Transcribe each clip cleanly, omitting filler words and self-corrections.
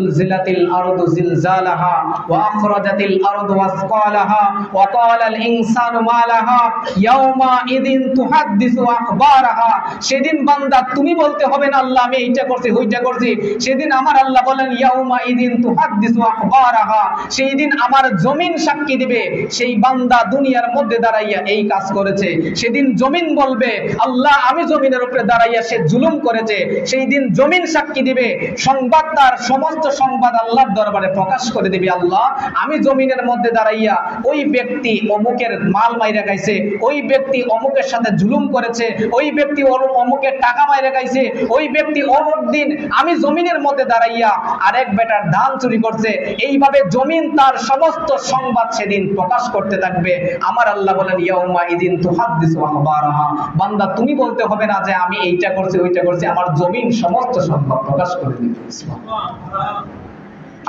জুলজিলাতিল আরদু জিলজালাহা ওয়া আখরাজাতিল আরদু আসকালাহা ওয়া ক্বালাল ইনসানু মা লাহা ইয়াউমা ইদিন তুহাদ্দিসু আখবারাহা। সেদিন বান্দা তুমি বলতে হবে না আল্লাহ আমি এইটা করছি ওইটা করছি। সেদিন আমার আল্লাহ বলেন ইয়াউমা ইদিন তুহাদ্দিসু আখবারাহা, সেই দিন আমার জমিন সাক্ষী দিবে সেই বান্দা দুনিয়ার মধ্যে দাঁড়াইয়া এই কাজ করেছে। সেদিন জমিন বলবে আল্লাহ আমি জমিনের উপরে দাঁড়াইয়া সে জুলুম করেছে। সেই দিন জমিন সাক্ষী দিবে, সংবাদ তার সমস্ত সংবাদ আল্লাহর দরবারে প্রকাশ করে দিবে আল্লাহ আমি জমিনের মধ্যে দাঁড়াইয়া ওই ব্যক্তি অমুকের মাল মাইরা খাইছে, ওই ব্যক্তি অমুকের সাথে জুলুম করেছে, ওই ব্যক্তি অমুকের টাকা মাইরা খাইছে, ওই ব্যক্তি অমুক দিন আমি জমিনের মধ্যে দাঁড়াইয়া আরেক বেটার ধান চুরি করছে। এইভাবে জমিন তার সমস্ত সংবাদ সেদিন প্রকাশ করতে থাকবে। আমার আল্লাহ বলেন ইয়াউমা ইদিন তুহাদ্দিসু আখবারাহা, বান্দা তুমি বলতে হবে না যে আমি এইটা করছি ওইটা করছি, আমার জমিন সমস্ত সংবাদ প্রকাশ করে দিবে।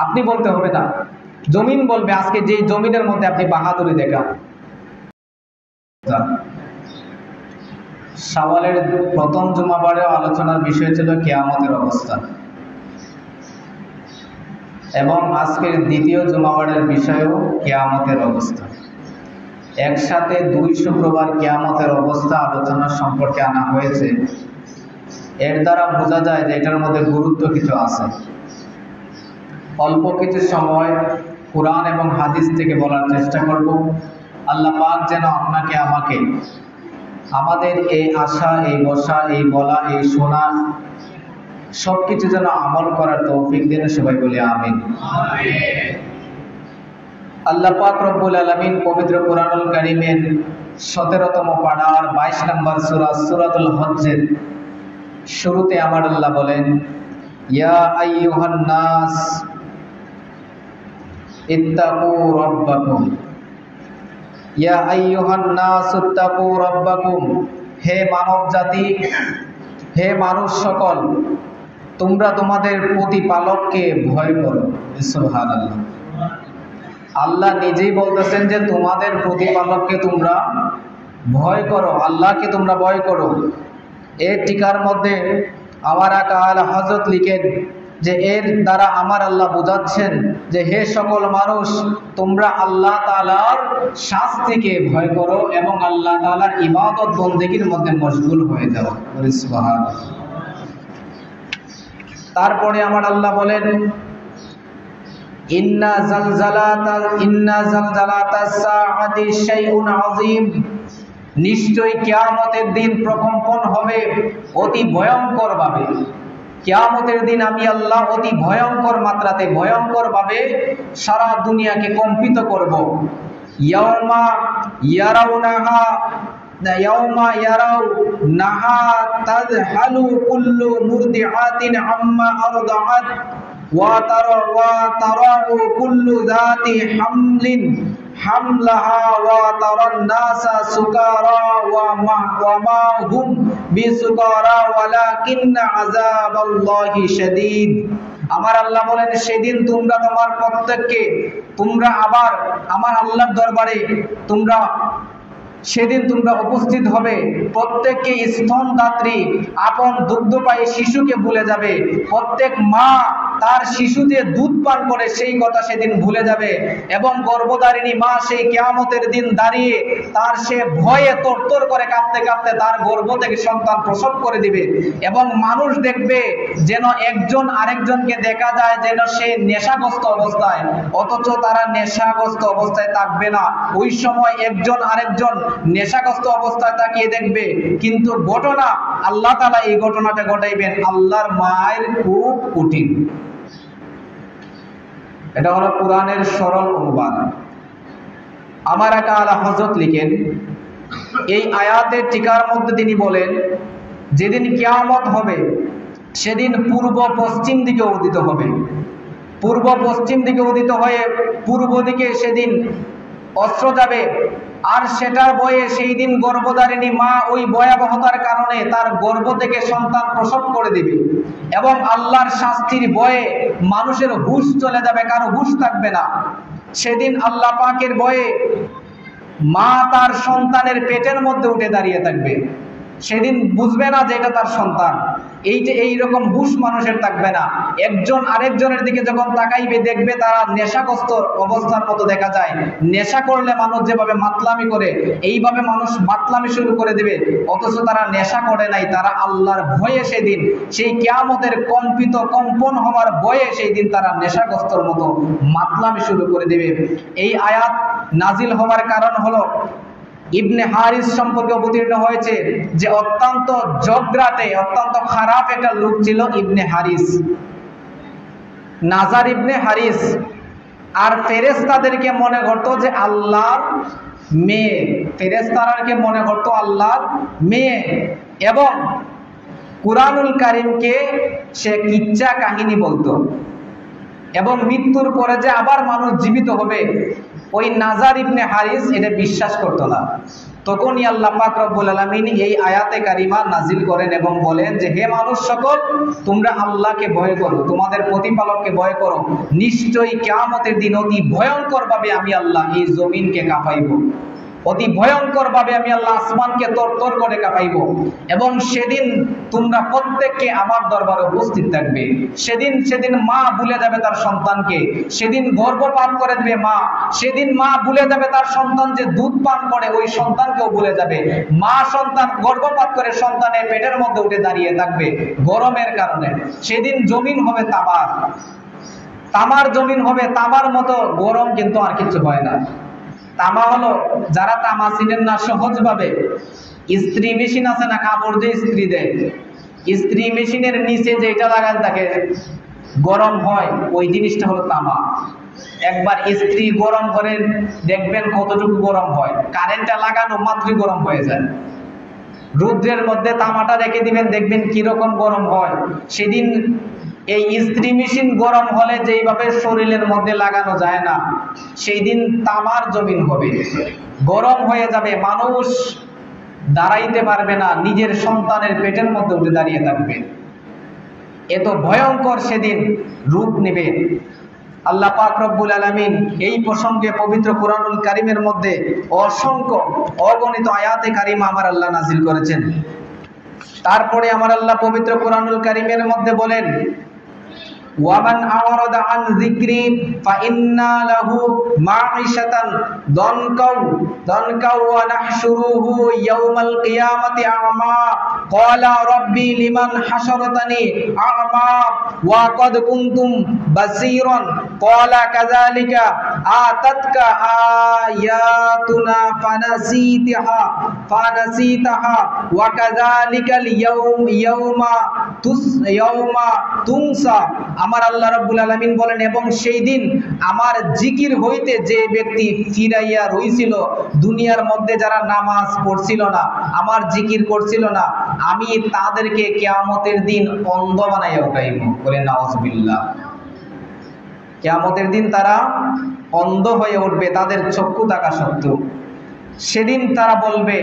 আপনি বলতে হবে না, জমিন বলবে। আজকে যে জমিনের মধ্যে আপনি বাহাদুরি দেখান। শাওয়ালের প্রথম জুমাবারে আলোচনার বিষয় ছিল কিয়ামতের অবস্থা, এবং আজকের দ্বিতীয় জুমাবারের বিষয়ও কিয়ামতের অবস্থা। একসাথে 2 শুক্রবার কিয়ামতের অবস্থা আলোচনা সম্পর্কে আনা হয়েছে। এর দ্বারা বোঝা যায় যে এটার মধ্যে গুরুত্ব কিছু আছে। অল্প কিছু সময় কুরআন এবং হাদিস থেকে বলার চেষ্টা করব। আল্লাহ পাক যেন আপনাকে আমাকে আমাদের এই আশা, এই বসা, এই বলা, এই শোনা সবকিছু যেন আমল করার তৌফিক দেন। সবাই বলি আমিন। আল্লাহ পাক রব্বুল আলামিন পবিত্র কুরআনুল কারীমের 17তম পারার 22 নম্বর সূরা সূরাতুল হজ্জের শুরুতে আমার আল্লাহ বলেন ইয়া আইয়ুহান নাস ইত্তাকু রাব্বাকুম, ইয়া আইয়ুহান নাস ইত্তাকু রাব্বাকুম, হে মানব জাতি, হে মানুষ সকল, তোমরা তোমাদের প্রতিপালককে ভয় করো। সুবহানাল্লাহ। আল্লাহ নিজেই বলতেছেন যে তোমাদের প্রতিপালককে তোমরা ভয় করো, আল্লাহকে তোমরা ভয় করো। এর টিকার মধ্যে আমার আকা আলা হযরত লিখেন যে এর দ্বারা আমার আল্লাহ বোঝাচ্ছেন যে হে সকল মানুষ, তোমরা আল্লাহ তাআলার শাস্তিকে ভয় করো এবং আল্লাহ তাআলার ইবাদত বন্দেগীর মধ্যে মশগুল হয়ে যাও। সুবহানাল্লাহ। তারপরে আমার আল্লাহ বলেন ইন্না জালজালাতাস সাআতি শাইউন আযীম, নিশ্চয়ই কিয়ামতের দিন প্রকম্পন হবে অতি ভয়ঙ্কর ভাবে। কিয়ামতের দিন আমি আল্লাহ অতি ভয়ঙ্কর মাত্রাতে, ভয়ঙ্কর ভাবে সারা দুনিয়াকে কম্পিত করব। ইয়াউমা ইয়ারাউনাহা তাযহালু কুল্লু মুরদিআতিন আম্মা আরদাআত ওয়া তারাউ কুল্লু যাতি হামলিন হামলাহা ওয়া তারান নাসা সুকারা ওয়া মা হুম বিসুকারা ওয়ালাকিন্না আযাবাল্লাহি শাদীদ। আমার আল্লাহ বলেন সেদিন তোমরা তোমার প্রত্যেককে তোমরা আবার আমার আল্লাহর দরবারে সেদিন তোমরা উপস্থিত হবে। প্রত্যেককে স্তনদাত্রী আপন দুগ্ধপায়ী শিশুকে ভুলে যাবে। প্রত্যেক মা তার শিশুতে দুধ পান করে সেই কথা সেদিন ভুলে যাবে, এবং গর্ভধারিণী মা সেই কিয়ামতের দিন দাঁড়িয়ে তার সে ভয়ে তরতর করে কাঁপতে কাঁপতে তার গর্ভ থেকে সন্তান প্রসব করে দিবে। এবং মানুষ দেখবে যেন একজন আরেকজনকে দেখা যায় যেন সে নেশাগ্রস্ত অবস্থায়, অথচ তারা নেশাগ্রস্ত অবস্থায় থাকবে না। ওই সময় একজন আরেকজন নেশাগ্রস্ত অবস্থায় তাকিয়ে দেখবে, কিন্তু ঘটনা আল্লাহ তাআলা এই ঘটনাটা ঘটাইবেন আল্লাহর মায়ের খুব কঠিন। এটা হলো কোরআনের সরল অনুবাদ। আমার আকা আলা হযরত লিখেন এই আয়াতের টিকার মধ্যে তিনি বলেন যেদিন কিয়ামত হবে সেদিন পূর্ব পশ্চিম দিকে উদিত হবে। পূর্ব পশ্চিম দিকে উদিত হয়ে পূর্ব দিকে সেদিন অস্ত্র যাবে, আর সেটার ভয়ে সেই দিন গর্ভধারিণী মা ওই ভয়াবহতার কারণে তার গর্ভ থেকে সন্তান প্রসব করে দিবে, এবং আল্লাহর শাস্তির ভয়ে মানুষের হুঁশ চলে যাবে, কারো হুঁশ থাকবে না। সেদিন আল্লাহ পাকের ভয়ে মা তার সন্তানের পেটের মধ্যে উঠে দাঁড়িয়ে থাকবে। সেদিন বুঝবে না যে এটা তার সন্তান। এই যে এইরকম হুশ মানুষের থাকবে না। একজন আরেকজনের দিকে যখন তাকাইবে দেখবে তারা নেশাগ্রস্ত অবস্থার মতো দেখা যায়। নেশা করলে মানুষ যেভাবে মাতলামি করে, এইভাবে মানুষ মাতলামি শুরু করে দিবে, অথচ তারা নেশা করে নাই, তারা আল্লাহর ভয়ে সেদিন, সেই কিয়ামতের কম্পন হওয়ার ভয়ে সেই দিন তারা নেশাগ্রস্তর মতো মাতলামি শুরু করে দিবে। এই আয়াত নাজিল হওয়ার কারণ হলো ইবনে হারিস সম্পর্কে অবতীর্ণ হয়েছে যে অত্যন্ত জগরাটে, অত্যন্ত খারাপ একটা লোক ছিল ইবনে হারিস, নাজার ইবনে হারিস। আর ফেরেশতাদেরকে মনে করতো যে আল্লাহর মেয়ে, ফেরেশতাদেরকে মনে করতো আল্লাহর মেয়ে, এবং কুরআনুল কারীমকে সে কিচ্ছা কাহিনী বলতো, এবং মৃত্যুর পরে যে আবার মানুষ জীবিত হবে ওই নাজার ইবনে হারিস এটা বিশ্বাস করতো না। তখনই আল্লাহ পাক রব্বুল আলামিন এই আয়াতে কারিমা নাজিল করেন এবং বলেন যে হে মানুষ সকল, তোমরা আল্লাহকে ভয় করো, তোমাদের প্রতিপালককে ভয় করো, নিশ্চয়ই কিয়ামতের দিন অতি ভয়ঙ্কর ভাবে আমি আল্লাহ এই জমিনকে কাঁপাইব, অতি ভয়ঙ্কর ভাবে আমি আল্লাহ আসমানকে তরতর করে কাঁপাইব, এবং সেদিন তোমরা প্রত্যেককে আমার দরবারে উপস্থিত থাকবে। সেদিন মা ভুলে যাবে তার সন্তানকে, সেদিন গর্ভপাত করে দিবে মা, সেদিন মা ভুলে যাবে তার সন্তান যে দুধ পান করে, ওই সন্তানকেও ভুলে যাবে। মা সন্তান গর্ভপাত করে সন্তানের পেটের মধ্যে উঠে দাঁড়িয়ে থাকবে গরমের কারণে। সেদিন জমিন হবে তামার জমিন হবে, তামার মতো গরম, কিন্তু আর কিছু হয় না। তামা হলো, যারা তামা চিনেন না, সহজ ভাবে ইস্ত্রি মেশিন আছে না, কাপড় যে ইস্ত্রি দেয়, ইস্ত্রি মেশিনের নিচে যেটা লাগান থাকে গরম হয়, ওই জিনিসটা হলো তামা। একবার ইস্ত্রি গরম করে দেখবেন কতটুকু গরম হয়, কারেন্টটা লাগানো মাত্রই গরম হয়ে যায়। রৌদ্রের মধ্যে তামাটা রেখে দিবেন, দেখবেন কিরকম গরম হয়। সেদিন এই ইস্ত্রি মেশিন গরম হলে যেইভাবে শরীরের মধ্যে লাগানো যায় না, সেই দিন তামার জমিন হবে, গরম হয়ে যাবে, মানুষ দাঁড়াইতে পারবে না, নিজের সন্তানের পেটের মধ্যে উঠে দাঁড়িয়ে থাকবে। এত ভয়ঙ্কর সেদিন রূপ নেবে। আল্লাহ পাক রব্বুল আলামিন এই প্রসঙ্গে পবিত্র কুরআনুল কারীমের মধ্যে অসংখ্য অগণিত আয়াতে কারিমা আমার আল্লাহ নাজিল করেছেন। তারপরে আমার আল্লাহ পবিত্র কুরআনুল কারীমের মধ্যে বলেন, ওয়ামান আওয়ারাদা আন যিকরি ফাইন্না লাহু মাঈশাতান দনকাও ওয়া নাহশুরুহু ইয়াওমাল কিয়ামাতি আ'মা ক্বালা রাব্বি লিমান হাশারাতানি আ'মা ওয়া ক্বাদ কুনতুম বাসীরান ক্বালা কাযালিকা আতাতকা আয়াতুনা ফানাসিতাহা ওয়া কাযালিকাল ইয়াওমা তুনসা। আমার আল্লাহ রাব্বুল আলামিন বলেন, এবং সেই দিন আমার জিকির হইতে যে ব্যক্তি ফিরাইয়া রইছিল, দুনিয়ার মধ্যে যারা নামাজ পড়ছিল না, আমার জিকির করছিল না, আমি তাদেরকে কিয়ামতের দিন অন্ধ বানাইয়া উঠাইব। বলে নাউজুবিল্লাহ। কিয়ামতের দিন তারা অন্ধ হয়ে উঠবে, তাদের চক্ষু থাকা সত্ত্বেও। সেদিন তারা বলবে,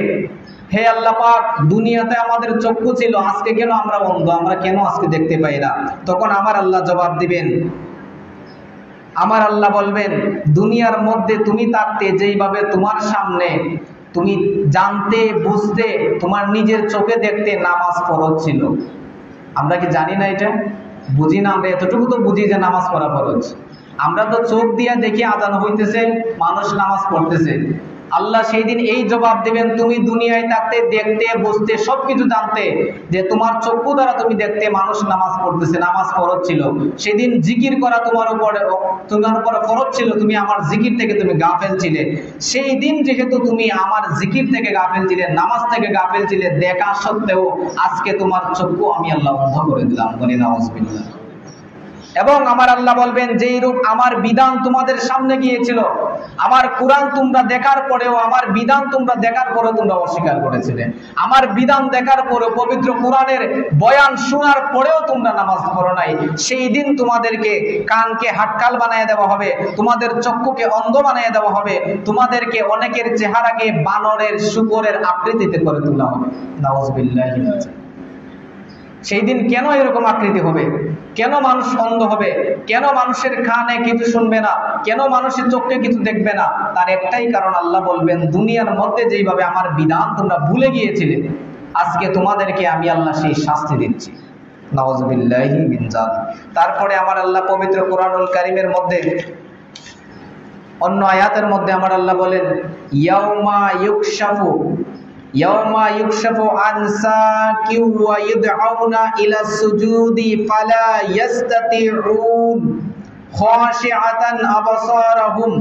হে আল্লাহ পাক, দুনিয়াতে আমাদের চক্ষু ছিল, আজকে কেন আমরা অন্ধ, আমরা কেন আজকে দেখতে পাই না? তখন আমার আল্লাহ জবাব দিবেন, আমার আল্লাহ বলবেন, দুনিয়ার মধ্যে তুমি থাকতে যেইভাবে তোমার সামনে তুমি জানতে বুঝতে, তোমার নিজের চোখে দেখতে নামাজ ফরজ ছিল। আমরা কি জানি না এটা? বুঝি না? আমরা এতটুকু তো বুঝি যে নামাজ পড়া ফরজ। আমরা তো চোখ দিয়ে দেখি আজান হইতেছে, মানুষ নামাজ পড়তেছে। আল্লাহ সেই দিন এই জবাব দিবেন, তুমি দুনিয়ায় থাকতে দেখতে বুঝতে সবকিছু জানতে, যে তোমার চক্ষু দ্বারা তুমি দেখতে মানুষ নামাজ পড়তেছে, নামাজ ফরজ ছিল। সেদিন জিকির করা তোমার উপরে ফরজ ছিল, তুমি আমার জিকির থেকে তুমি গাফেল ছিলে। সেই দিন যেহেতু তুমি আমার জিকির থেকে গাফেল ছিলে, নামাজ থেকে গাফেল ছিলে, দেখা সত্ত্বেও আজকে তোমার চক্ষু আমি আল্লাহ অন্ধ করে দিলাম। বলি নাউজুবিল্লাহ। এবং আমার আল্লাহ বলবেন, যেই রূপ আমার বিধান তোমাদের সামনে গিয়েছিল, আমার কোরআন তোমরা দেখার পরেও, আমার বিধান তোমরা দেখার পরেও তোমরা অস্বীকার করেছিলে, আমার বিধান দেখার পরেও, পবিত্র কোরআনের বয়ান শোনার পরেও তোমরা নামাজ পড়ো নাই, সেই দিন তোমাদেরকে কানকে হাটকাল বানিয়ে দেওয়া হবে, তোমাদের চক্ষুকে অন্ধ বানিয়ে দেওয়া হবে, তোমাদেরকে অনেকের চেহারাকে বানরের শুকরের আকৃতিতে করে তোলা হবে। নাউজুবিল্লাহ। সেই দিন কেন এরকম আকৃতি হবে? কেন মানুষ অন্ধ হবে? কেন মানুষের কানে কিছু শুনবে না? কেন মানুষের চোখে কিছু দেখবে না? তার একটাই কারণ, আল্লাহ বলবেন, দুনিয়ার মধ্যে যেইভাবে আমার বিধান তোমরা ভুলে গিয়েছিলে, আজকে তোমাদেরকে আমি আল্লাহ সেই শাস্তি দিচ্ছি। নাউযুবিল্লাহি মিন যালিক। তারপরে আমার আল্লাহ পবিত্র কোরআনুল কারীমের মধ্যে অন্য আয়াতের মধ্যে আমার আল্লাহ বলেন, ইয়াউমা ইউকশাফু আন সাকিউ ওয়া ইউদআউনা ইলা সুজুদি ফালা ইস্তাতিউন খাশিআতান আবসারুহুম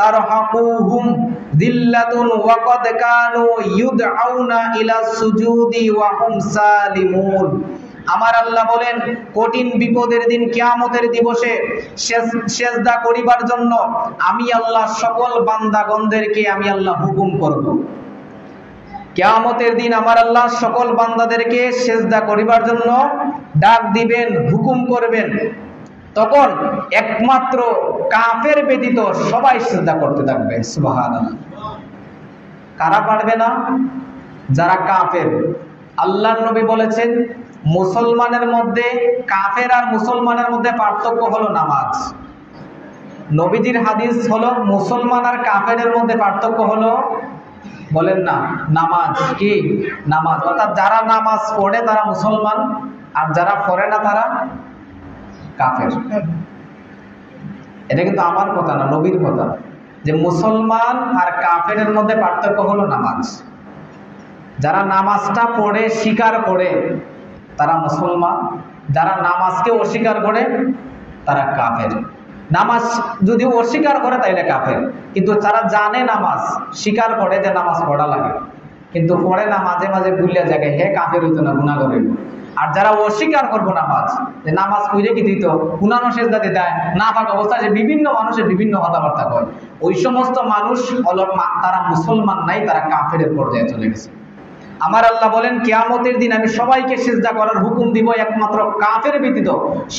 তারহাকুহুম যিল্লাতুন ওয়া ক্বাদ কানু ইউদআউনা ইলা সুজুদি ওয়া হুম সালিমুন। আমার আল্লাহ বলেন, কঠিন বিপদের দিন কিয়ামতের দিবসে সেজদা করিবার জন্য আমি আল্লাহ সকল বান্দাগণদেরকে আমি আল্লাহ হুকুম করব। কিয়ামতের দিন আমার আল্লাহ সকল বান্দাদেরকে সেজদা করিবার জন্য ডাক দিবেন, হুকুম করবেন। তখন একমাত্র কাফের ব্যতীত সবাই সিজদা করতে থাকবে। সুবহানাল্লাহ। কারা পারবে না? যারা কাফের। আল্লাহর নবী বলেছেন, মুসলমানের মধ্যে, কাফের আর মুসলমানের মধ্যে পার্থক্য হলো নামাজ। নবীজির হাদিস হলো মুসলমান আর কাফেরের মধ্যে পার্থক্য হলো, বলেন না, নামাজ। কি? নামাজ। অর্থাৎ যারা নামাজ পড়ে তারা মুসলমান, আর যারা পড়ে না তারা কাফের। এটা কিন্তু আমার কথা না, নবীর কথা, যে মুসলমান আর কাফেরের মধ্যে পার্থক্য হলো নামাজ। যারা নামাজটা পড়ে স্বীকার করে তারা মুসলমান, যারা নামাজকে অস্বীকার করে তারা কাফের। নামাজ যদি অস্বীকার করে তাইলে কাফের, কিন্তু যারা জানে নামাজ, স্বীকার করে যে নামাজ পড়া লাগে, কিন্তু পড়ে না, মাঝে মাঝে ভুলিয়া যায়, হে কাফের হইতো না, গুনাহ করে। আর যারা অস্বীকার করবো নামাজ, যে নামাজ কইরে কি দিত, গুনানো সেজদাতে দেয় না, পাক অবস্থায় যে বিভিন্ন মানুষের বিভিন্ন কথাবার্তা কয়, ওই সমস্ত মানুষ হলো তারা মুসলমান নাই, তারা কাফেরের পর্যায়ে চলে গেছে। আমার আল্লাহ বলেন, কিয়ামতের দিন আমি সবাইকে সিজদা করার হুকুম দিব, একমাত্র কাফের ব্যতীত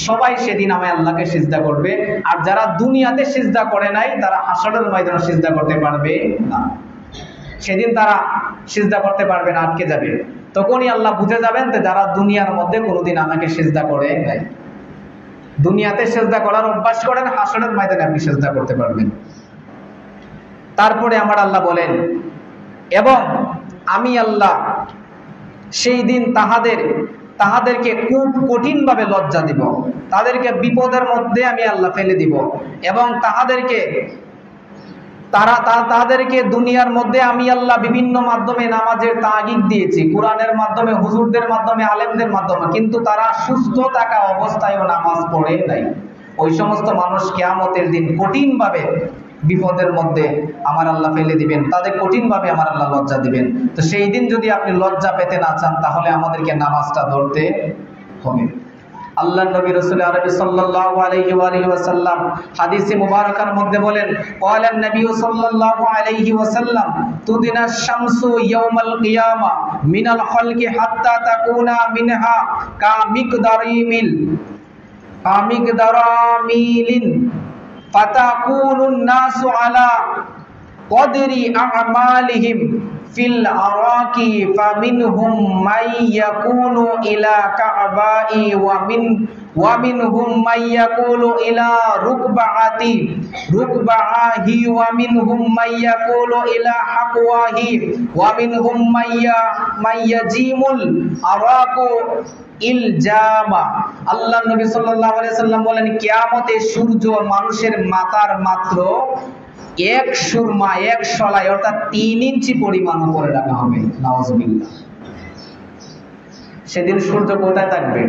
সবাই সেদিন আমি আল্লাহকে সিজদা করবে। আর যারা দুনিয়াতে সিজদা করে নাই তারা হাসরের ময়দানে সিজদা করতে পারবে না। সেদিন তারা সিজদা করতে পারবে না, আটকে যাবে। তখনই আল্লাহ বুঝে যাবেন যে যারা দুনিয়ার মধ্যে কোনোদিন আমাকে সিজদা করে নাই। দুনিয়াতে সিজদা করার অভ্যাস করেন, হাসরের ময়দানে আপনি সিজদা করতে পারবেন। তারপরে আমার আল্লাহ বলেন, এবং আমি আল্লাহ সেই দিন তাহাদেরকে খুব কঠিনভাবে লজ্জা দিব, তাদেরকে বিপদের মধ্যে আমি আল্লাহ ফেলে দিব, এবং তাদেরকে দুনিয়ার মধ্যে আমি আল্লাহ বিভিন্ন মাধ্যমে নামাজের তাগিদ দিয়েছি, কোরআনের মাধ্যমে, হুজুরদের মাধ্যমে, আলেমদের মাধ্যমে, কিন্তু তারা সুস্থ থাকা অবস্থায়ও নামাজ পড়ে নাই। ওই সমস্ত মানুষ কিয়ামতের দিন কঠিনভাবে বিপদের মধ্যে আমার আল্লাহ ফেলে দিবেন, তাদের কঠিনভাবে আমার আল্লাহ লজ্জা দিবেন। তো সেই দিন যদি আপনি লজ্জা পেতে না চান, তাহলে আমাদেরকে নামাজটা ধরতে হবে। আল্লাহ নবী রাসূল আরবি সাল্লাল্লাহু আলাইহি ওয়া আলিহি ওয়াসাল্লাম হাদিসে মুবারাকার মধ্যে বলেন, ক্বালান নবী সাল্লাল্লাহু আলাইহি ওয়াসাল্লাম, তুদিনাশ শামসু ইয়াউমাল কিয়ামা মিনাল খালকি হাত্তা তাকুনা মিনহা কামিকদারামিলিন ফাতাকুনুন নাসু আলা কদরি আমালিহিম ফিল আরাকি ফামিনহুম মাইয়াকুনু ইলা কাবাই ওয়া মিনহুম মাইয়াকুলু ইলা রুকবাহি ওয়া মিনহুম মাইয়াকুলু ইলা হাকওয়াহি ওয়া মিনহুম মাইয়াজিমুল আরাকু ইলজামা। আল্লাহ নবী সাল্লাল্লাহু আলাইহি সাল্লাম বলেন, কিয়ামতে সূর্য মানুষের মাথার মাত্র এক সুরমা, এক শলাই, অর্থাৎ 3 ইঞ্চি পরিমাণ উপরে রাখা হবে। নাউজুবিল্লাহ। সেদিন সূর্য কোথায় থাকবে?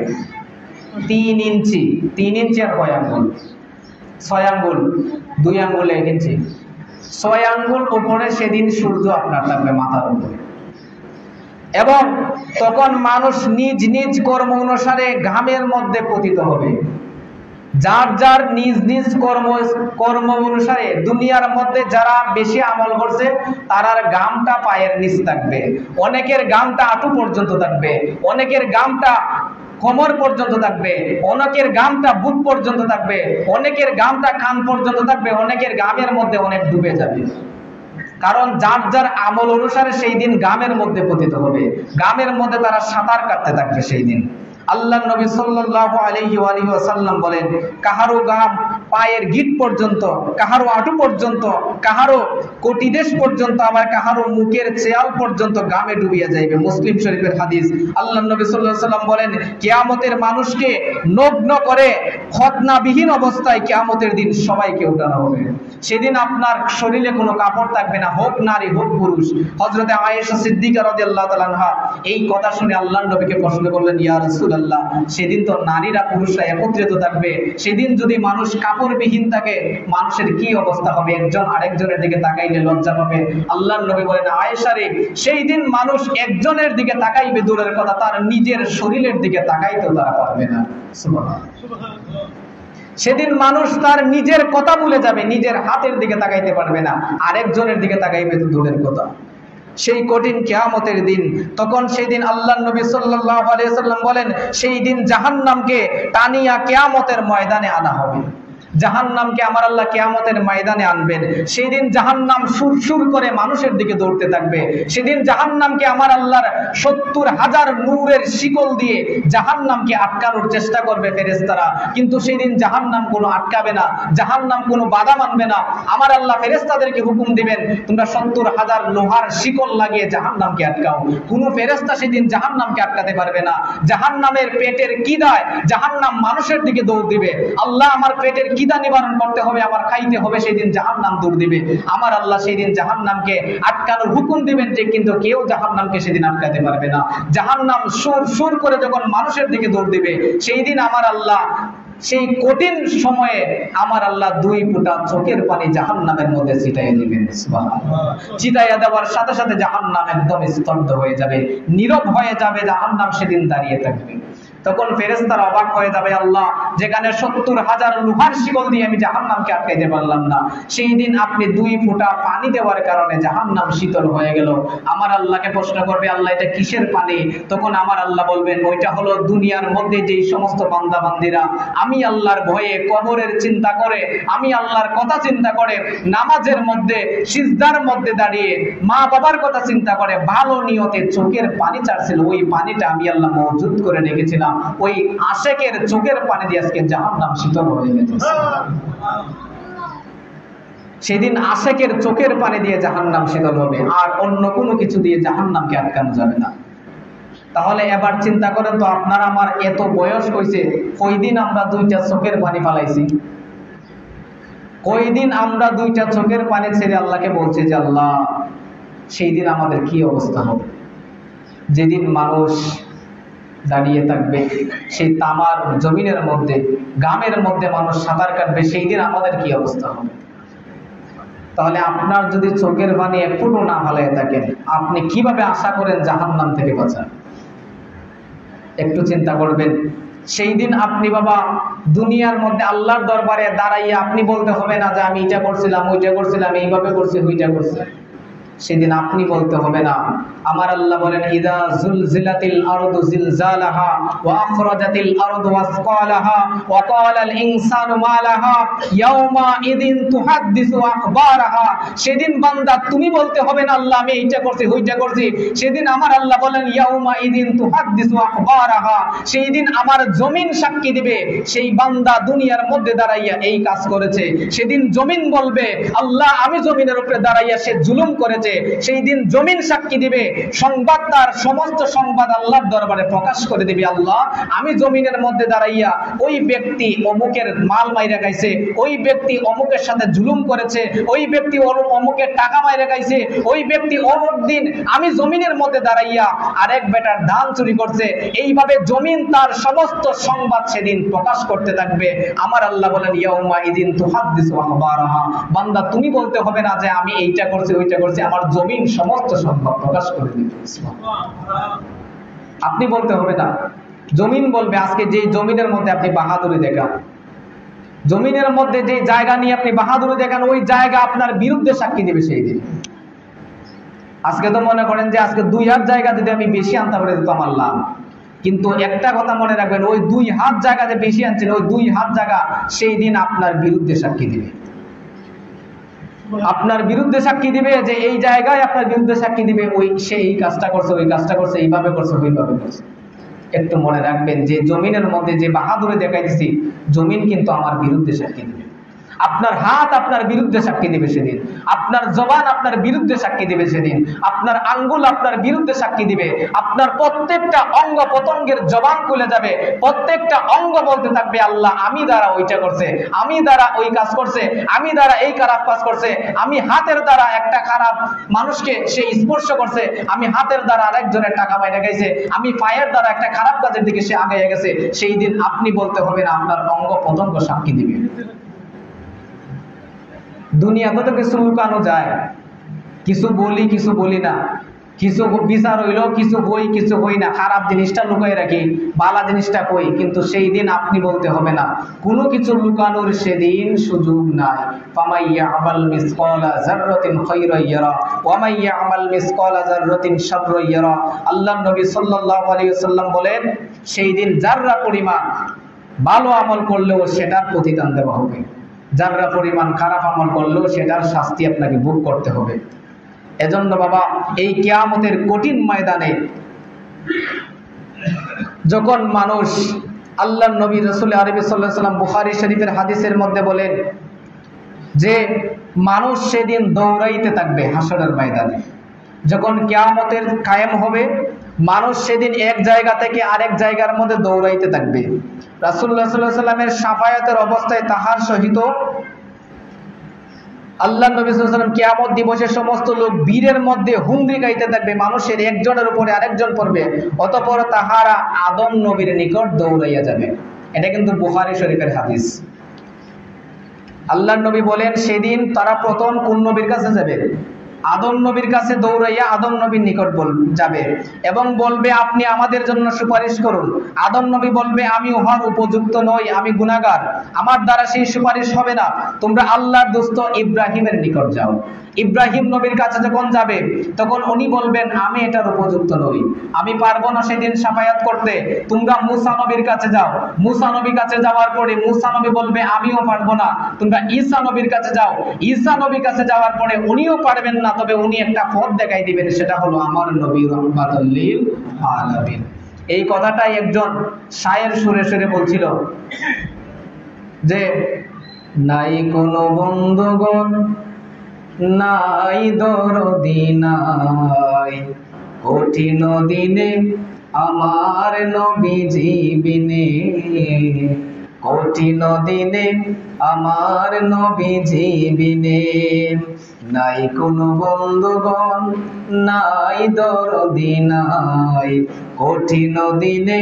3 ইঞ্চি। 3 ইঞ্চি আর কয় আঙ্গুল? 6 আঙ্গুল, 2 আঙ্গুল 1 ইঞ্চি, 6 আঙ্গুল উপরে সেদিন সূর্য আপনার থাকবে মাথার উপরে। এবং তখন মানুষ নিজ নিজ কর্ম অনুসারে ঘামের মধ্যে পতিত হবে। যার যার নিজ নিজ কর্ম অনুসারে দুনিয়ার মধ্যে যারা বেশি আমল করছে তারার ঘামটা পায়ের নিচ থাকবে, অনেকের ঘামটা হাঁটু পর্যন্ত থাকবে, অনেকের ঘামটা কোমর পর্যন্ত থাকবে, অনেকের ঘামটা বুক পর্যন্ত থাকবে, অনেকের ঘামটা কান পর্যন্ত থাকবে, অনেকের ঘামের মধ্যে অনেক ডুবে যাবে। কারণ যার যার আমল অনুসারে সেই দিন ঘামের মধ্যে পতিত হবে, ঘামের মধ্যে তারা সাঁতার কাটতে থাকবে সেই দিন। আল্লাহ নবী সাল্লাল্লাহু আলাইহি ওয়া আলিহি ওয়াসাল্লাম বলেন, কাহারো ঘাম পায়ের গিট পর্যন্ত, কাহারো আঁটু পর্যন্ত, কাহারো কোটিদেশ পর্যন্ত, আবার কাহারো মুখের চেয়াল পর্যন্ত গামে ডুবিয়ে যাইবে। মুসলিম শরীফের হাদিস। আল্লাহ নবী সাল্লাল্লাহু আলাইহি ওয়াসাল্লাম বলেন, কিয়ামতের মানুষকে নগ্ন করে খতনাবিহীন অবস্থায় কিয়ামতের দিন সবাইকে উঠানো হবে। সেদিন আপনার শরীরে কোনো কাপড় থাকবে না, হোক নারী হোক পুরুষ। হযরতে আয়েশা সিদ্দিকা রাদিয়াল্লাহু তাআলা আনহা এই কথা শুনে আল্লাহর নবীকে প্রশ্ন করলেন, ইয়া রাসূলুল্লাহ, সেদিন তো নারীরা পুরুষরা একত্রিত থাকবে, সেদিন যদি মানুষ কাপড়বিহীন থাকে মানুষের কি অবস্থা হবে? একজন আরেকজনের দিকে তাকাইলে লজ্জা পাবে। আল্লাহর নবী বলেন, আয়েশা রে, সেই দিন মানুষ একজনের দিকে তাকাইবে দূরের কথা, তার নিজের শরীরের দিকে তাকাইতে তারা পারবে না। সুবহানাল্লাহ। সেদিন মানুষ তার নিজের কথা ভুলে যাবে, নিজের হাতের দিকে তাকাইতে পারবে না, আরেকজনের দিকে তাকাইবে তো দূরের কথা। সেই কঠিন কিয়ামতের দিন, তখন সেই দিন আল্লাহর নবী সাল্লাল্লাহু আলাইহি ওয়াসাল্লাম বলেন, সেই দিন জাহান্নামকে টানিয়া কিয়ামতের ময়দানে আনা হবে। জাহান্নামকে আমার আল্লাহ কিয়ামতের ময়দানে আনবেন। সেই দিন জাহান্নাম সুরসুর করে মানুষের দিকে দৌড়তে থাকবে। সেদিন জাহান্নামকে আমার আল্লাহর ৭০,০০০ নূরের শিকল দিয়ে জাহান্নামকে আটকানোর চেষ্টা করবে ফেরেশতারা, কিন্তু সেই দিন জাহান্নাম কোনো আটকাবে না, জাহান্নাম কোনো বাধা মানবে না। আমার আল্লাহ ফেরেশতাদেরকে হুকুম দিবেন, তোমরা ৭০,০০০ লোহার শিকল লাগিয়ে জাহান্নামকে আটকাও। কোনো ফেরেশতা সেদিন জাহান্নামকে আটকাতে পারবে না। জাহান্নামের পেটের কিদায় জাহান্নাম মানুষের দিকে দৌড় দিবে। আল্লাহ, আমার পেটের কিদা নিবারণ করতে হবে, আমার খাইতে হবে, সেদিন জাহান্নাম দৌড় দিবে। আমার আল্লাহ সেদিন জাহান্নামকে আটকানোর হুকুম দিবেন, যে কিন্তু কেউ জাহান্নামকে সেদিন আটকাতে পারবে না। জাহান্নাম সুর সুর করে যখন মানুষের দিকে দৌড় দিবে, সেই দিন আমার আল্লাহ সেই কঠিন সময়ে আমার আল্লাহ 2 ফোঁটা চোখের পানি জাহান্নামের মধ্যে ছিটাইয়া দিবেন। সুবহানাল্লাহ। ছিটাইয়া দেওয়ার সাথে সাথে জাহান্নাম একদম স্তব্ধ হয়ে যাবে, নীরব হয়ে যাবে, জাহান্নাম সেদিন দাঁড়িয়ে থাকবে। তখন ফেরেশতারা অবাক হয়ে যাবে, আল্লাহ, যেখানে ৭০,০০০ লোহার শিকল দিয়ে আমি জাহান্নামকে আটকাইতে পারলাম না, সেই দিন আপনি 2 ফোঁটা পানি দেওয়ার কারণে জাহান্নাম শীতল হয়ে গেল। আমার আল্লাহকে প্রশ্ন করবে, আল্লাহ, এটা কিসের পানি? তখন আমার আল্লাহ বলবেন, ওইটা হলো দুনিয়ার মধ্যে যেই সমস্ত বান্দা বান্দিরা আমি আল্লাহর ভয়ে কবরের চিন্তা করে, আমি আল্লাহর কথা চিন্তা করে, নামাজের মধ্যে সিজদার মধ্যে দাঁড়িয়ে মা বাবার কথা চিন্তা করে ভালো নিয়তে চোখের পানি ছাড়ছিল, ওই পানিটা আমি আল্লাহ মওজুদ করে রেখেছিলাম, ওই আশেকের চোখের পানি দিয়ে আজকে জাহান্নাম শীতল হয়ে গেছে। সেদিন আশেকের চোখের পানি দিয়ে জাহান্নাম শীতল হবে, আর অন্য কোনো কিছু দিয়ে জাহান্নামকে আটকানো যাবে না। তাহলে এবার চিন্তা করেন তো, আপনার আমার এত বয়স হয়েছে, কয়দিন আমরা 2টা চোখের পানি ফালাইছি? কয়দিন আমরা 2টা চোখের পানি ছেড়ে আল্লাহকে বলছি যে আল্লাহ, সেই দিন আমাদের কি অবস্থা হবে? যেদিন মানুষ দাঁড়িয়ে থাকবে সেই তামার জমিনের মধ্যে, গামের মধ্যে মানুষ সাঁতার কাটবে, সেই দিন আমাদের কি অবস্থা হবে? তাহলে আপনার যদি চোখের পানি একটু না ফালাইয়া থাকেন, আপনি কিভাবে আশা করেন জাহান্নাম থেকে বাঁচান? একটু চিন্তা করবেন। সেই দিন আপনি বাবা দুনিয়ার মধ্যে আল্লাহর দরবারে দাঁড়াইয়া আপনি বলতে হবে না যে আমি এটা করছিলাম, ওইটা করছিলাম, এইভাবে করছি, ওইটা করছি। সেদিন আপনি বলতে হবে না। আমার আল্লাহ বলেন, ইদা জুলজিলাতিল আরদু জিলজালাহা ওয়া আখরাজাতিল আরদু আসকালাহা ওয়া ক্বালাল ইনসানু মা লাহা ইয়াওমা ইদিন তুহাদ্দিসু আখবারাহা। সেদিন বান্দা তুমি বলতে হবে না আল্লাহ আমি এইটা করছি, ওইটা করছি। সেদিন আমার আল্লাহ বলেন, ইয়াওমা ইদিন তুহাদ্দিসু আখবারাহা। সেই দিন আমার জমিন সাক্ষী দিবে, সেই বান্দা দুনিয়ার মধ্যে দাঁড়াইয়া এই কাজ করেছে। সেদিন জমিন বলবে, আল্লাহ আমি জমিনের উপরে দাঁড়াইয়া সে জুলুম করেছে। সেই দিন জমিন সাক্ষী দিবে, সংবাদ, তার সমস্ত সংবাদ আল্লাহর দরবারে প্রকাশ করে দিবে, আল্লাহ আমি জমিনের মধ্যে দাঁড়াইয়া ওই ব্যক্তি অমুকের মাল মাইরা খাইছে, ওই ব্যক্তি অমুকের সাথে জুলুম করেছে, ওই ব্যক্তি অমুকের টাকা মাইরা খাইছে, ওই ব্যক্তি অমুক দিন আমি জমিনের মধ্যে দাঁড়াইয়া আরেক বেটার ধান চুরি করছে। এইভাবে জমিন তার সমস্ত সংবাদ সেদিন প্রকাশ করতে থাকবে। আমার আল্লাহ বলেন, ইয়াউমা ইদিন তুহাদ্দিসু আখবারাহা। বান্দা তুমি বলতে হবে না যে আমি এইটা করছি, ওইটা করছি, আমার জমিন সমস্ত সংবাদ প্রকাশ করে দিবে। আপনি বলতে হবে না, জমিন বলবে। আজকে যে জমিনের মধ্যে আপনি বাহাদুরি দেখান, জমিনের মধ্যে যে জায়গা নিয়ে আপনি বাহাদুরি দেখান, ওই জায়গা আপনার বিরুদ্ধে সাক্ষী দিবে সেই দিন। আজকে তো মনে করেন যে আজকে 2 হাত জায়গা যদি আমি বেশি আনতে পারি তো আমার লাভ, কিন্তু একটা কথা মনে রাখবেন, ওই 2 হাত জায়গা যে বেশি আনছেন, ওই 2 হাত জায়গা সেই দিন আপনার বিরুদ্ধে সাক্ষী দিবে। আপনার বিরুদ্ধে সাক্ষী দিবে, যে এই জায়গায় আপনার বিরুদ্ধে সাক্ষী দিবে, ওই সে এই কাজটা করছে, ওই কাজটা করছে, এইভাবে করছে, ওইভাবে করছে। একটু মনে রাখবেন যে জমিনের মধ্যে যে বাহাদুরি দেখাইতেছি, জমিন কিন্তু আমার বিরুদ্ধে সাক্ষী দিবে। আপনার হাত আপনার বিরুদ্ধে সাক্ষী দিবে সেদিন, আপনার জবান আপনার বিরুদ্ধে সাক্ষী দিবে সেদিন, আপনার আঙ্গুল আপনার বিরুদ্ধে সাক্ষী দিবে, আপনার প্রত্যেকটা অঙ্গ প্রত্যঙ্গের জবান খুলে যাবে, প্রত্যেকটা অঙ্গ বলতে থাকবে আল্লাহ আমি দ্বারা ওইটা করছে, আমি দ্বারা ওই কাজ করছে, আমি দ্বারা এই খারাপ কাজ করছে, আমি হাতের দ্বারা একটা খারাপ মানুষকে সে স্পর্শ করছে, আমি হাতের দ্বারা আরেকজনের টাকা মাইনে গেছে, আমি পায়ের দ্বারা একটা খারাপ কাজের দিকে সে আগে গেছে। সেই দিন আপনি বলতে হবে না, আপনার অঙ্গ প্রত্যঙ্গ সাক্ষী দিবে। দুনিয়াতে তো কিছু লুকানো যায়, কিছু বলি কিছু বলি না, কিছু বিচার হইল কিছু হই কিছু হই না, খারাপ জিনিসটা লুকাই রাখি, ভালো জিনিসটা কই, কিন্তু সেই দিন আপনি বলতে হবে না, কোনো কিছু লুকানোর সেদিন সুযোগ নাই। ফামাই ইয়ামাল মিসকালা যাররাতিন খায়রান ইয়ারা ওয়া মান ইয়ামাল মিসকালা যাররাতিন শাররান ইয়ারা। আল্লাহর নবী সাল্লাল্লাহু আলাইহি ওয়াসাল্লাম বলেন, সেই দিন যাররা পরিমাণ ভালো আমল করলেও সেটার প্রতিদান দেওয়া হবে, যাররা পরিমাণ খারাপ আমল করলেও সেটার শাস্তি আপনাকে ভোগ করতে হবে। এজন্য বাবা, এই কিয়ামতের কঠিন ময়দানে যখন মানুষ, আল্লাহর নবী রাসূল আরবি সাল্লাল্লাহু আলাইহি ওয়াসাল্লাম বুখারী শরীফের হাদিসের মধ্যে বলেন যে মানুষ সেদিন দৌড়াইতে থাকবে হাসরের ময়দানে। যখন কিয়ামতের কায়েম হবে, মানুষ সেদিন এক জায়গা থেকে আরেক জায়গার মধ্যে দৌড়াইতে থাকবে। রাসূলুল্লাহ সাল্লাল্লাহু আলাইহি ওয়াসাল্লামের শাফায়াতের অবস্থায় তাহার সহিত আল্লাহ নবী সাল্লাল্লাহু আলাইহি ওয়াসাল্লাম কিয়ামত দিবসে সমস্ত লোক বীরের মধ্যে হুমড়ি গাইতে থাকবে, মানুষের একজনের উপরে আরেকজন পড়বে, অতঃপর তাহারা আদম নবীর নিকট দৌড়াইয়া যাবে। এটা কিন্তু বুখারী শরীফের হাদিস। আল্লাহর নবী বলেন সেদিন তারা প্রথম কোন নবীর কাছে যাবে? আদম নবীর কাছে দৌড়াইয়া আদম নবীর নিকট যাবে এবং বলবে আপনি আমাদের জন্য সুপারিশ করুন। আদম নবী বলবে আমি উহার উপযুক্ত নই, আমি গুনাহগার, আমার দ্বারা সেই সুপারিশ হবে না, তোমরা আল্লাহর দোস্ত ইব্রাহিমের নিকট যাও। ইব্রাহিম নবীর কাছে যখন যাবে তখন উনি বলবেন আমি এটার উপযুক্ত নই, আমি পারবো না সেদিন শাফায়াত করতে, তোমরা মুসা নবীর কাছে যাও। মুসা নবীর কাছে যাওয়ার পরে মুসা নবী বলবে আমিও পারবো না, তোমরা ঈসা নবীর কাছে যাও। ঈসা নবীর কাছে যাওয়ার পরে উনিও পারবেন না, তবে উনি একটা পথ দেখাই দিবেন, সেটা হলো আমার নবী রাহমাতুল লিল আলামিন। এই কথাটাই একজন শায়ের সুরে সুরে বলছিল যে নাই কোনো বন্ধুগণ, নাই দরদি নাই, কঠিন দিনে আমার নবীজি বিনে, কঠিন দিনে আমার নবীজি বিনে, নাই কোনো বন্ধুগণ, নাই দরদি নাই, কঠিন দিনে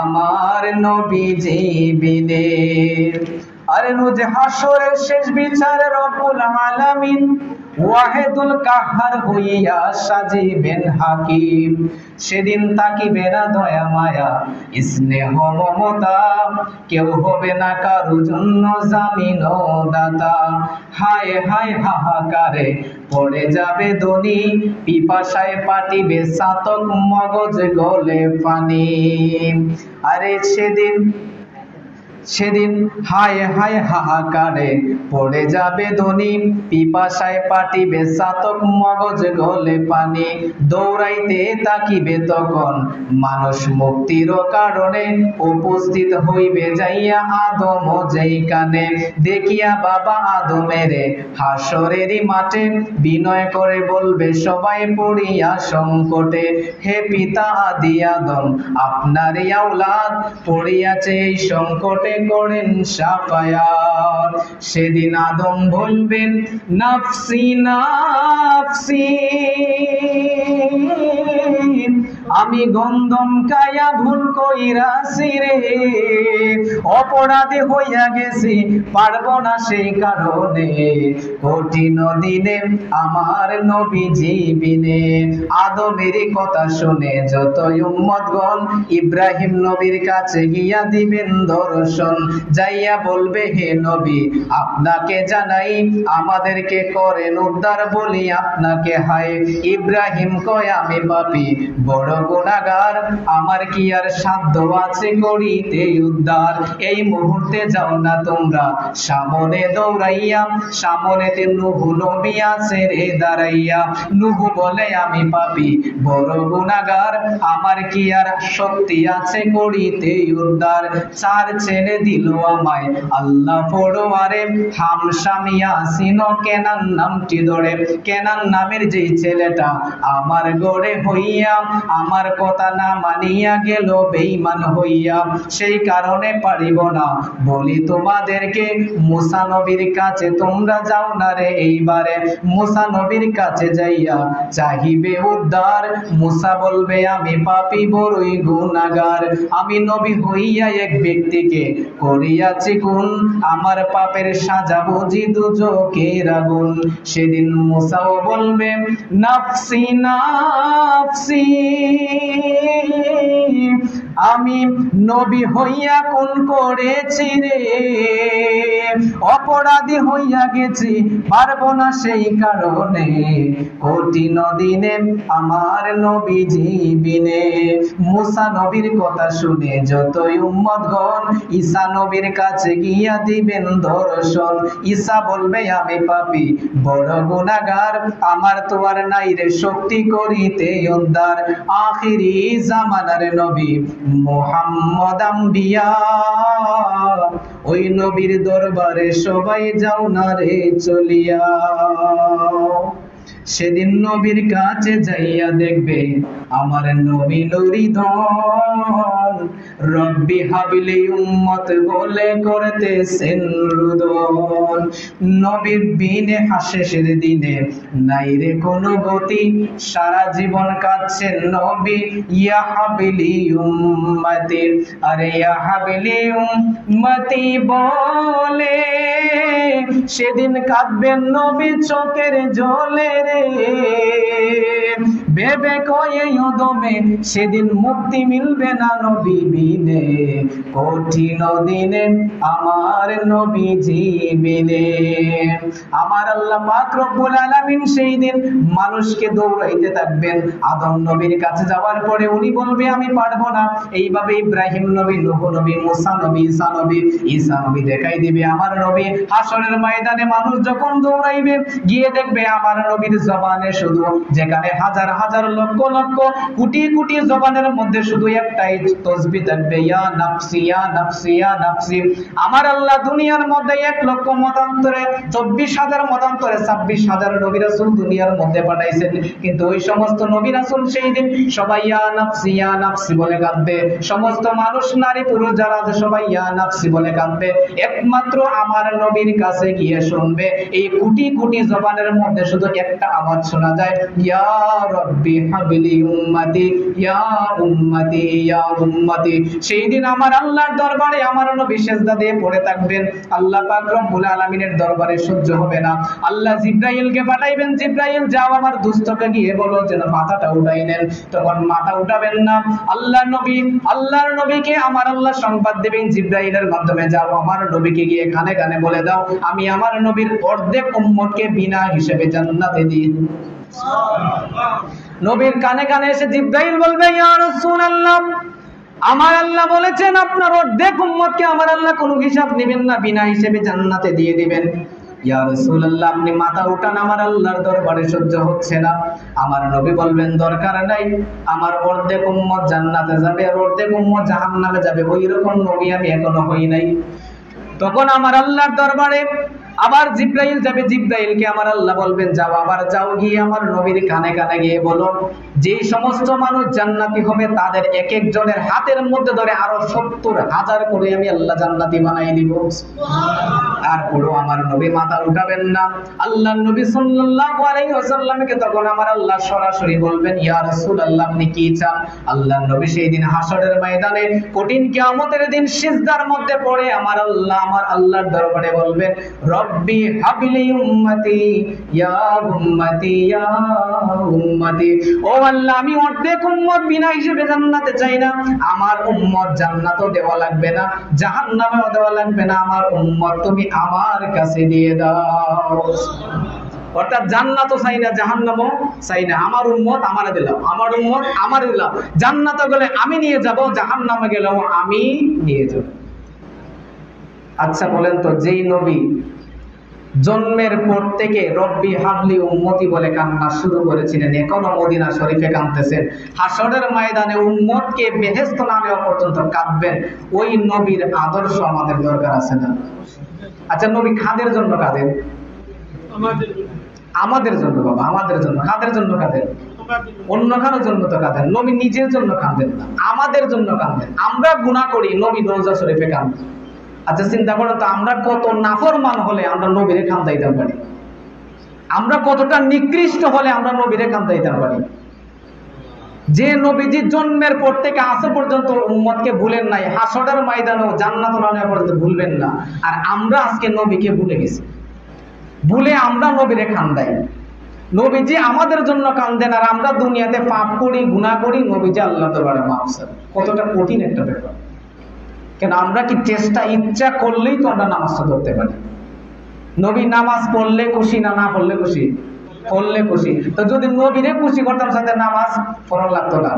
আমার নবীজি বিনে। আরে রোজ হাসরের শেষ বিচারে রব্বুল আলামিন ওয়াহিদুল কাহার হইয়া সাজিবেন হাকিম। সেদিন তাকিবে না দয়া মায়া স্নেহ মমতা, কেউ হবে না কারো জন্য জামিন ও দাতা। হায় হায় হাহাকারে পড়ে যাবে দনি, পিপাসায় পাটিবে চাতক মগজ গলে পানি। আরে সেদিন হায় হায় হাহাকারে পড়ে যাবে দনি, পিপাসায় পাটিবে চাতক মগজ গলে পানি। দৌড়াইতে তাকিবে তখন মানুষ মুক্তির কারণে, উপস্থিত হইবে যাইয়া আদম যেইখানে। দেখিয়া বাবা আদমেরে হাসরেরই মাঠে, বিনয় করে বলবে সবাই পড়িয়া সংকটে, হে পিতা আদি আদম আপনারই আওলাদ, পড়িয়াছে এই সংকটে করেন শাফায়াত। সেদিন আদম বলবেন নাফসি নাফসি, আমি গন্ধম কায়া ভুল কইরাছি রে, অপরাধী হইয়া গেছি পারবো না সেই কারণে, কঠিন দিনে আমার নবীজি বিনে। আদমের কথা শুনে যত উম্মতগণ ইব্রাহিম নবীর কাছে গিয়া দিবেন দর্শন, যাইয়া বলবে হে নবী আপনাকে জানাই, আমাদেরকে করেন উদ্ধার বলি আপনাকে হায়। ইব্রাহিম কয় আমি পাপী বড় গুনাহগার, আমার কি আর সাধ্য আছে করিতে উদ্ধার। এই মুহূর্তে যাও না তোমরা সামনে দৌড়াইয়া, সামনেতে নূহ নবী আছে রে দাঁড়াইয়া। নূহ বলে আমি পাপী বড় গুনাহগার, আমার কি আর শক্তি আছে করিতে উদ্ধার। চার ছেলে দিল আমায় আল্লাহ পরোয়ারে, হামশাম ইয়াসিন ও কেনান নামটি ধরে। কেনান নামের যেই ছেলেটা আমার গড়ে হইয়া, আমার কথা না মানিয়া গেল বেঈমান হইয়া। সেই কারণে পারিব না বলি তোমাদেরকে, মুসা নবীর কাছে তোমরা যাও না রে এইবারে। মুসা নবীর কাছে যাইয়া চাহিবে উদ্ধার। মুসা বলবে আমি পাপী বড়ই গুনাহগার, আমি নবী হইয়া এক ব্যক্তিকে করিয়াছি খুন, আমার পাপের সাজা বুঝি দুজকের আগুন। সেদিন মুসাও বলবে নাফসি নাফসি, আমি নবী হইয়া কোন করেছি রে, অপরাধী হইয়া গেছি পারবো না সেই কারণে, কঠিন দিনে আমার নবীজি বিনে। মুসা নবীর কথা শুনে যতই উম্মতগণ ঈসা নবীর কাছে গিয়া দিবেন দর্শন। ঈসা বলবে আমি পাপী বড় গুনাহগার, আমার তো আর নাই রে শক্তি করিতে উদ্ধার। আখিরি জামানার নবী মুহাম্মদ আম্বিয়া, ওই নবীর দরবারে সবাই যাও না রে চলিয়া। সেদিন নবীর কাছে যাইয়া দেখবে আমার নবী নুরিধন, রব্বি হাবিলি উম্মত বলে করতেছেন রুদন। নবীর বিনে হাসের দিনে নাই রে কোনো গতি, সারা জীবন কাঁদছেন নবী ইয়া হাবিলি উম্মতি। আরে ইয়া হাবিলি উম্মতি বলে সেদিন কাঁদবেন নবী চোখের জলে রে, ভেবে কয়ে দমে সেদিন মুক্তি মিলবে না নবী বিনে, কঠিন দিনে আমার নবীজি বিনে। আমার আল্লাহ পাক রব্বুল আলামিন সেই দিন মানুষকে দৌড়াইতে থাকবেন। আদম নবীর কাছে যাওয়ার পরে উনি বলবে আমি পারবো না। এইভাবে ইব্রাহিম নবী, নূহ নবী, মুসা নবী, ঈসা নবী দেখাই দিবে আমার নবী। হাসরের ময়দানে মানুষ যখন দৌড়াইবে গিয়ে দেখবে আমার নবীর জবানে শুধু, যেখানে হাজার হাজার লক্ষ লক্ষ কোটি কোটি জবানের মধ্যে শুধু একটাই তাসবিহ থাকবে ইয়া নাফসি ইয়া নাফসি ইয়া নাফসি। আমার আল্লাহ দুনিয়ার মধ্যে 1 লক্ষ মতান্তরে 24,000 মতান্তরে 26,000 নবী রাসূল দুনিয়ার মধ্যে পাঠাইছেন, কিন্তু ওই সমস্ত নবী রাসূল সেই দিন সবাই ইয়া নাফসি বলে কাঁদবে। সমস্ত মানুষ নারী পুরুষ যারা আছে সবাই ইয়া নাফসি বলে কাঁদবে। একমাত্র আমার নবীর কাছে গিয়ে শুনবে এই কোটি কোটি জবানের মধ্যে শুধু একটা আওয়াজ শোনা যায় ইয়া রব্বি হাবলি উম্মতি ইয়া উম্মতি ইয়া উম্মতি। সেই দিন আমার আল্লাহর দরবারে আমার নবী সিজদা দিয়ে পড়ে থাকবেন। আল্লাহ পাক রব্বুল আলামিনের দরবারে সহ্য হবে না। আল্লাহ জিবরাইলকে পাঠাইবেন, জিবরাইল যাও আমার দুস্থকে গিয়ে বলো যেন মাথাটা উঠাই নেন। তখন মাথা উঠাবেন না। আল্লাহর নবীকে আমার আল্লাহ সংবাদ দেবেন জিবরাইলের মাধ্যমে, যাও আমার নবীকে গিয়ে কানে কানে বলে দাও আমি আমার নবীর অর্ধেক উম্মতকে বিনা হিসেবে জান্নাতে দিই। নবীর কানে কানে এসে জিবরাইল বলবে ইয়া রাসূলুল্লাহ, আমার আল্লাহ বলেছেন আপনার অর্ধেক উম্মতকে আমার আল্লাহ কোনো হিসাব নেবেন না, বিনা হিসেবে জান্নাতে দিয়ে দিবেন। ইয়া রাসূলুল্লাহ আপনি মাথা উঠান, আমার আল্লাহর দরবারে সহ্য হচ্ছে না। আমার নবী বলবেন দরকার নাই, আমার অর্ধেক উম্মত জান্নাতে যাবে আর অর্ধেক উম্মত জাহান্নামে যাবে, ওই রকম নবী আমি এখনো হই নাই। তখন আমার আল্লাহর দরবারে আবার জিবরাইল যাবে, জিবরাইলকে আমার আল্লাহ বলবেন যাও, আবার যাও গিয়ে আমার নবীর কানে কানে গিয়ে বলো যে সমস্ত মানুষ জান্নাতি হবে তাদের এক এক জনের হাতের মধ্যে ধরে আরো 70,000 করে আমি আল্লাহ জান্নাতি বানাই দিব। তারপরও আমার নবী মাথা উঠাবেন না। আল্লাহর নবী সাল্লাল্লাহু আলাইহি ওয়াসাল্লামকে তখন আমার আল্লাহ সরাসরি বলবেন ইয়া রাসূলুল্লাহ আপনি কি চান। আল্লাহর নবী সেই দিন হাসরের ময়দানে কঠিন কিয়ামতের দিন সিজদার মধ্যে পড়ে আমার আল্লাহর দরবারে বলবেন রব্বি হাবলি উম্মতি ইয়া উম্মতি ইয়া উম্মতি। ও আল্লাহ আমি অর্ধেক উম্মত বিনা হিসেবে জান্নাতে চাই না, আমার উম্মত জান্নাতও দেওয়া লাগবে না জাহান্নামেও দেওয়া লাগবে না, আমার উম্মত তুমি আমার কাছে দিয়ে দাও। অর্থাৎ জান্নাতও চাই না, জাহান্নামও চাই না। আমার উম্মত আমারে দিলাম, আমার উম্মত আমারে দিলাম। জান্নাতে গেলে আমি নিয়ে যাব, জাহান্নামে গেলেও আমি নিয়ে যাব। আচ্ছা বলেন তো, যেই নবী জন্মের পর থেকে রব্বি হাবলি উম্মতি বলে কান্না শুরু করেছিলেন, এখনো মদিনা শরীফে কাঁদতেছেন, হাসরের ময়দানে উম্মতকে বেহেশত না নেওয়া পর্যন্ত কাঁদবেন, ওই নবীর আদর্শ আমাদের দরকার আছে না? আচ্ছা, নবী কাদের জন্য কাঁদেন? আমাদের জন্য বাবা, আমাদের জন্য। কাদের জন্য কাঁদেন? অন্য কারোর জন্য তো কাঁদেন। নবী নিজের জন্য কাঁদেন না, আমাদের জন্য কাঁদেন। আমরা গুনাহ করি, নবী রওজা শরীফে কাঁদেন। আচ্ছা চিন্তা করো তো, আমরা কত নাফরমান হলে আমরা নবীরে কাঁদাইতে পারি? আমরা কতটা নিকৃষ্ট হলে আমরা নবীরে কাঁদাইতে পারি? যে নবীজি জন্মের পর থেকে আসা পর্যন্ত উম্মতকে ভুলেন নাই, হাসরের ময়দানেও জান্নাত নেওয়া পর্যন্ত ভুলবেন না। আর আমরা আজকে নবীকে ভুলে গেছি, ভুলে আমরা নবীরে কাঁদাই। নবীজি আমাদের জন্য কাঁদেন, আর আমরা দুনিয়াতে পাপ করি, গুনাহ করি, নবীজি আল্লাহ দরবারে মাফ চান। কতটা কঠিন একটা ব্যাপার। কেন আমরা কি চেষ্টা ইচ্ছা করলেই তো আমরা নামাজটা ধরতে পারি? নবী নামাজ পড়লে খুশি না, না পড়লে খুশি? পড়লে খুশি। তো যদি নবীরে খুশি করতাম সাথে নামাজ পড়া লাগতো না?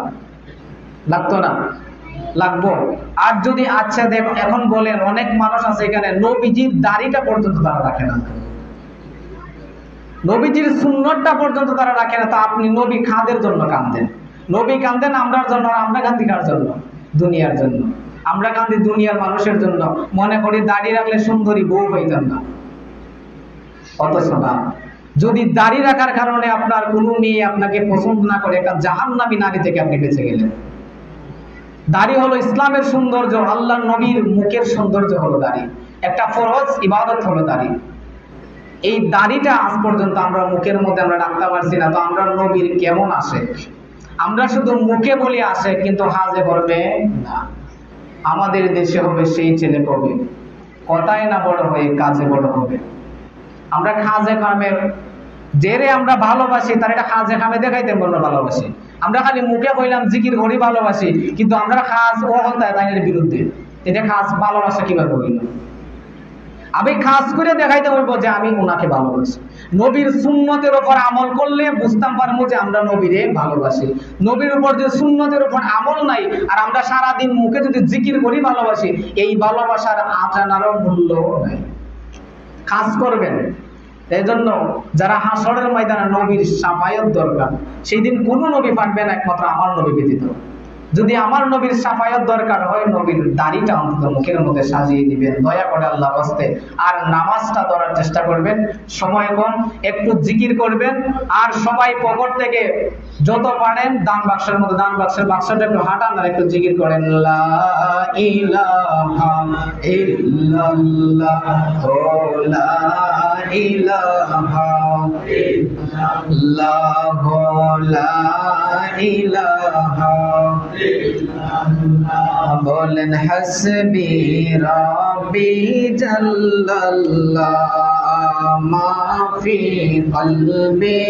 লাগতো না? লাগবো। আর যদি আচ্ছা দেখো, এখন বলেন অনেক মানুষ আছে এখানে নবীজির দাড়িটা পর্যন্ত তারা রাখে না, নবীজির সুন্নতটা পর্যন্ত তারা রাখে না। তা আপনি নবী কাদের জন্য কাঁদেন? নবী কাঁদেন আমরার জন্য, আর আমরা কাঁদি কার জন্য? দুনিয়ার জন্য। আমরা কাঁদি দুনিয়ার মানুষের জন্য। মনে করি দাড়ি রাখলে সুন্দরী বউ হইতাম না। অথচ না, যদি দাড়ি রাখার কারণে আপনার কোনো মেয়ে আপনাকে পছন্দ না করে, একটা জাহান্নামী নারী থেকে আপনি বেঁচে গেলেন। দাড়ি হলো ইসলামের সৌন্দর্য, আল্লাহর নবীর মুখের সৌন্দর্য হলো দাড়ি। একটা ফরজ ইবাদত হলো দাড়ি। এই দাড়িটা আজ পর্যন্ত আমরা মুখের মধ্যে আমরা রাখতে পারছি না। তো আমরা নবীর কেমন আসে? আমরা শুধু মুখে বলি আসে, কিন্তু হাজে করবে না। আমাদের দেশে হবে সেই ছেলে কবে কথায় না বড় হয়ে কাজে বড় হবে। আমরা খাজে খামে জেরে আমরা ভালোবাসি, তার এটা খাজে খামে দেখাইতে বলবো ভালোবাসি। আমরা খালি মুখে কইলাম জিকির করি ভালোবাসি, কিন্তু আমরা খাজ ও তাইনের বিরুদ্ধে। এটা খাজ ভালোবাসা কিভাবে হইল? আমি খাস করে দেখাইতে বলবো যে আমি ওনাকে ভালোবাসি। নবীর সুন্নতের উপর আমল করলে বুঝতাম পারবো যে আমরা নবীরে ভালোবাসি। নবীর উপর যে সুন্নতের উপর আমল নাই, আর আমরা সারাদিন মুখে যদি জিকির করি ভালোবাসি, এই ভালোবাসার আটানারও মূল্য নাই। কাজ করবেন। এই জন্য যারা হাসরের ময়দানে নবীর শাফায়াত দরকার, সেই দিন কোনো নবী পারবে না একমাত্র আমার নবী ব্যতীত। যদি আমার নবীর শাফায়াত দরকার হয়, নবীর দাড়িটা অন্তত মুখের মধ্যে সাজিয়ে দিবেন দয়া করে আল্লাহর ওয়াস্তে। আর নামাজটা ধরার চেষ্টা করবেন, সময় কম, একটু জিকির করবেন। আর সবাই পকেট থেকে যত পারেন দান বাক্সের মধ্যে, দান বাক্সটা একটু হাঁটান আর একটু জিকির করেন, লা ইলাহা ইল্লাল্লাহ, লা ইলাহা ইল্লাল্লাহ, লা ইলাহা বলেন হাসবি রাব্বি জাল্লাল্লাহ মাফি কলবি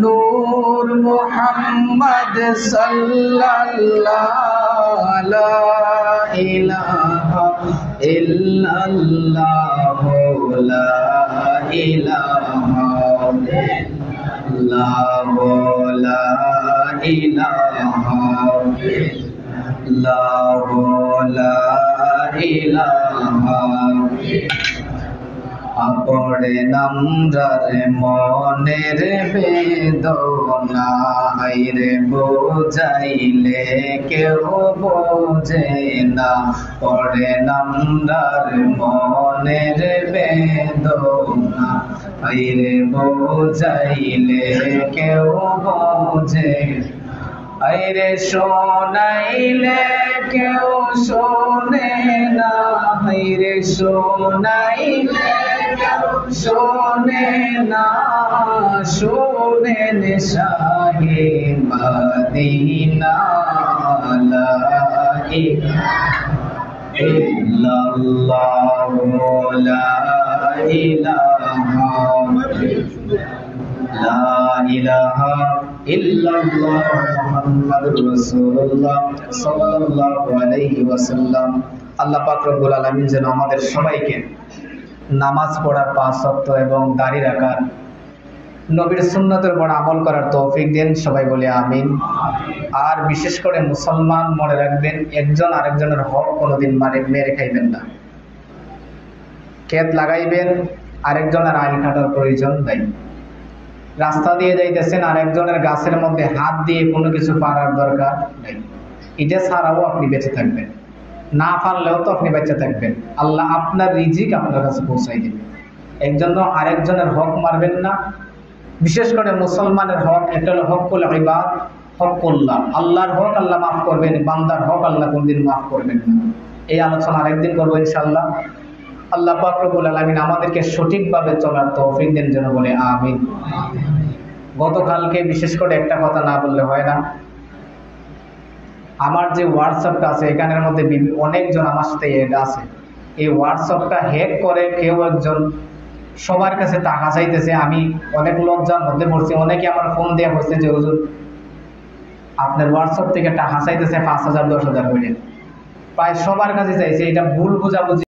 নূর মুহাম্মদ সাল্লাল্লাহু লা ইলাহা ইল্লাল্লাহ, লা ইলাহা ইল্লাল্লাহ, লা ইলাহা ইল্লাল্লাহ, লা ইলাহা। আপড়ে নামরার মনের বেদনা, হায়রে বোঝাইলে কেউ বোঝে না। পড়ে নামরার মনের বেদনা, হায়রে বোঝাইলে কেউ বোঝে। আইরে শোনাইলে কেউ শোনে না, হায়রে শোনাইলে কেউ শোনে না। শোনেন শাহে মদিনা, লা ইলাহা ইল্লাল্লাহ, লা ইলাহা লা ইলাহা ইল্লাল্লাহ মুহাম্মাদুর রাসূলুল্লাহ সাল্লাল্লাহু আলাইহি ওয়াসাল্লাম। আল্লাহ পাক রব্বুল আলামিন যেন আমাদের সবাইকে নামাজ পড়ার 5 ওয়াক্ত এবং দাড়ি রাখার, নবীর সুন্নতের উপর আমল করার তৌফিক দেন, সবাই বলে আমিন। আর বিশেষ করে মুসলমান মনে রাখবেন, একজন আরেকজনের হক কোনোদিন মেরে খাইবেন না। ক্ষেত লাগাইবেন, আরেকজনের আইল কাটার প্রয়োজন নাই। রাস্তা দিয়ে যাইতেছেন, আরেকজনের গাছের মধ্যে হাত দিয়ে কোনো কিছু পারার দরকার নেই। এটা ছাড়াও আপনি বেঁচে থাকবেন, না পারলেও তো আপনি বেঁচে থাকবেন। আল্লাহ আপনার রিজিক আপনার কাছে পৌঁছাই দেবে। এর জন্য আরেকজনের হক মারবেন না। বিশেষ করে মুসলমানের হক, একটা হলো হকুল ইবাদ, হকুল্লাহ, আল্লাহর হক আল্লাহ মাফ করবেন, বান্দার হক আল্লাহ কোনদিন মাফ করবেন না। এই আলোচনা আরেকদিন করবো ইনশাআল্লাহ। আল্লাহ পাক রব্বুল আলামিন আমাদেরকে সঠিকভাবে চলার তৌফিক দেন যেন, বলে আমিন। গতকালকে বিশেষ করে একটা কথা না বললে হয় না, আমার যে হোয়াটসঅ্যাপটা আছে এখানের মধ্যে অনেকজন আমার সাথে এড আছে। এই হোয়াটসঅ্যাপটা হ্যাক করে কেউ একজন সবার কাছে টাকা চাইতেছে। আমি অনেক লজ্জার মধ্যে পড়ছি। অনেকে আমার ফোন দেওয়া হয়েছে যে হুজুর আপনার হোয়াটসঅ্যাপ থেকে টাকা চাইতেছে 5,000 10,000 করে, প্রায় সবার কাছে চাইছে। এটা ভুল বোঝাবুঝি।